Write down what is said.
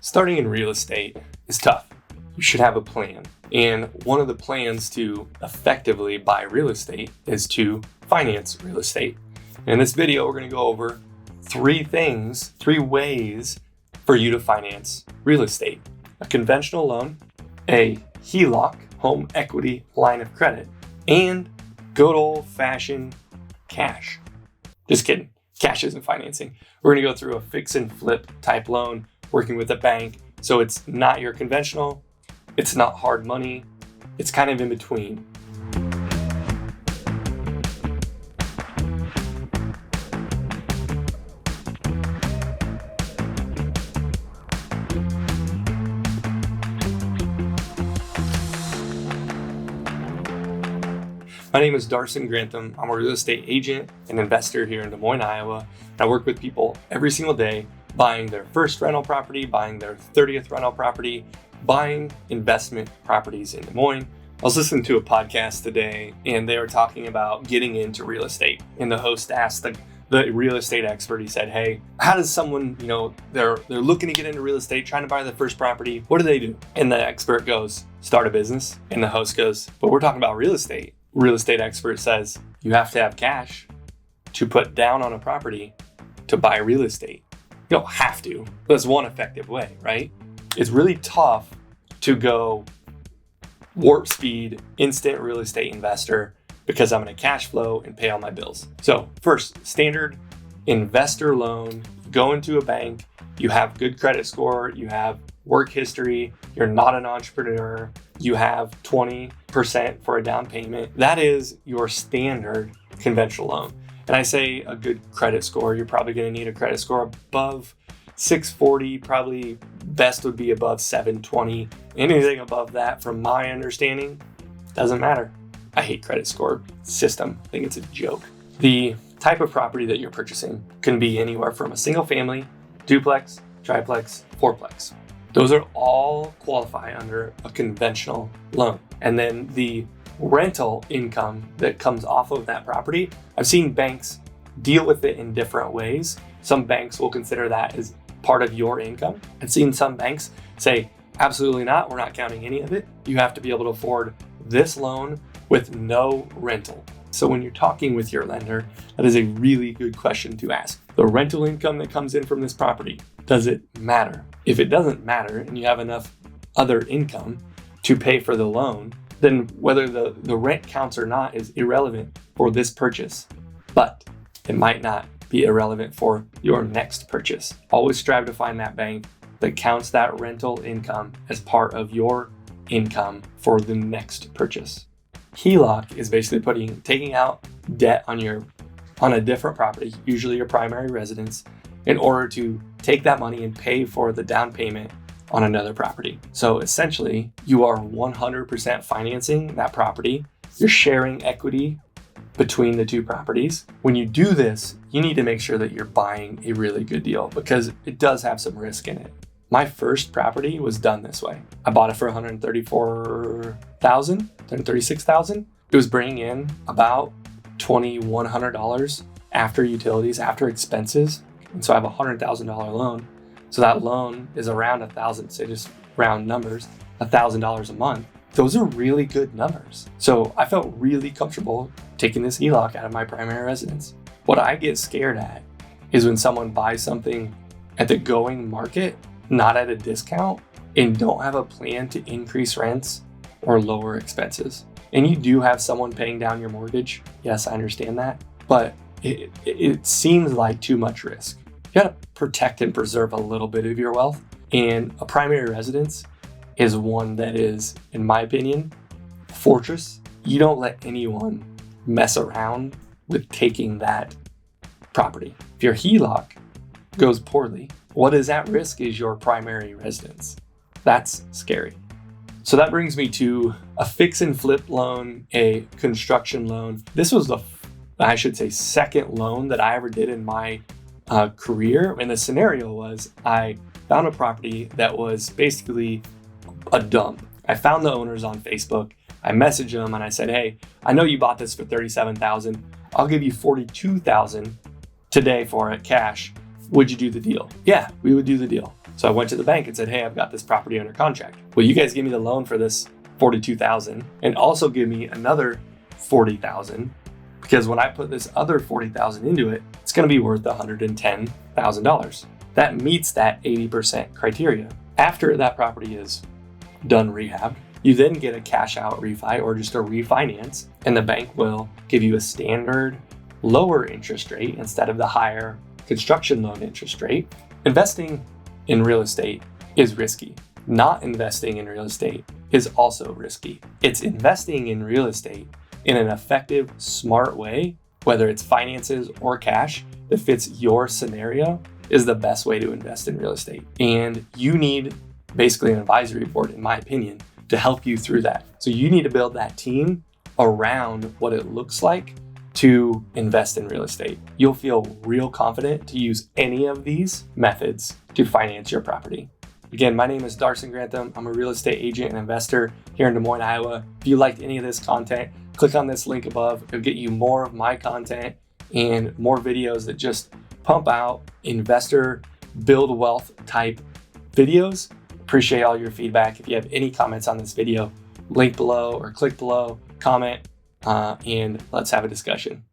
Starting in real estate is tough. You should have a plan. And one of the plans to effectively buy real estate is to finance real estate. In this video, we're going to go over three ways for you to finance real estate. A conventional loan, a HELOC, home equity line of credit, and good old-fashioned cash. Just kidding. Cash isn't financing. We're going to go through a fix and flip type loan working with a bank. So it's not your conventional, it's not hard money, it's kind of in between. My name is Darson Grantham. I'm a real estate agent and investor here in Des Moines, Iowa. And I work with people every single day buying their first rental property, buying their 30th rental property, buying investment properties in Des Moines. I was listening to a podcast today and they were talking about getting into real estate. And the host asked the real estate expert, he said, hey, how does someone, they're looking to get into real estate, trying to buy their first property. What do? And the expert goes, start a business. And the host goes, but we're talking about real estate. Real estate expert says you have to have cash to put down on a property to buy real estate. You don't have to. That's one effective way, right? It's really tough to go warp speed, instant real estate investor because I'm going to cash flow and pay all my bills. So first, standard investor loan, go into a bank, you have good credit score, you have work history, you're not an entrepreneur, you have 20% for a down payment. That is your standard conventional loan. And I say a good credit score, you're probably going to need a credit score above 640, probably best would be above 720. Anything above that, from my understanding, doesn't matter. I hate credit score system. I think it's a joke. The type of property that you're purchasing can be anywhere from a single family, duplex, triplex, fourplex. Those are all qualify under a conventional loan. And then the rental income that comes off of that property, I've seen banks deal with it in different ways. Some banks will consider that as part of your income. I've seen some banks say, absolutely not, we're not counting any of it. You have to be able to afford this loan with no rental. So when you're talking with your lender, that is a really good question to ask. The rental income that comes in from this property, does it matter? If it doesn't matter and you have enough other income to pay for the loan, then whether the rent counts or not is irrelevant for this purchase, but it might not be irrelevant for your next purchase. Always strive to find that bank that counts that rental income as part of your income for the next purchase. HELOC is basically taking out debt on a different property, usually your primary residence, in order to take that money and pay for the down payment on another property. So essentially, you are 100% financing that property. You're sharing equity between the two properties. When you do this, you need to make sure that you're buying a really good deal because it does have some risk in it. My first property was done this way. I bought it for $136,000. It was bringing in about $2,100 after utilities, after expenses. And so I have a $100,000 loan. So that loan is around $1,000, say just round numbers, $1,000 a month. Those are really good numbers. So I felt really comfortable taking this HELOC out of my primary residence. What I get scared at is when someone buys something at the going market, not at a discount, and don't have a plan to increase rents or lower expenses. And you do have someone paying down your mortgage. Yes, I understand that, but it seems like too much risk. You gotta protect and preserve a little bit of your wealth. And a primary residence is one that is, in my opinion, a fortress. You don't let anyone mess around with taking that property. If your HELOC goes poorly, what is at risk is your primary residence. That's scary. So that brings me to a fix and flip loan, a construction loan. This was second loan that I ever did in my career. And the scenario was I found a property that was basically a dump. I found the owners on Facebook. I messaged them and I said, hey, I know you bought this for $37,000. I'll give you $42,000 today for it, cash. Would you do the deal? Yeah, we would do the deal. So I went to the bank and said, hey, I've got this property under contract. Will you guys give me the loan for this $42,000 and also give me another $40,000? Because when I put this other $40,000 into it, it's going to be worth $110,000. That meets that 80% criteria. After that property is done rehabbed, you then get a cash out refi or just a refinance, and the bank will give you a standard lower interest rate instead of the higher construction loan interest rate. Investing in real estate is risky. Not investing in real estate is also risky. It's investing in real estate in an effective, smart way, whether it's finances or cash that fits your scenario, is the best way to invest in real estate. And you need basically an advisory board, in my opinion, to help you through that. So you need to build that team around what it looks like to invest in real estate. You'll feel real confident to use any of these methods to finance your property. Again, my name is Darson Grantham. I'm a real estate agent and investor here in Des Moines, Iowa. If you liked any of this content, click on this link above. It'll get you more of my content and more videos that just pump out investor build wealth type videos. Appreciate all your feedback. If you have any comments on this video, link below or click below, comment, and let's have a discussion.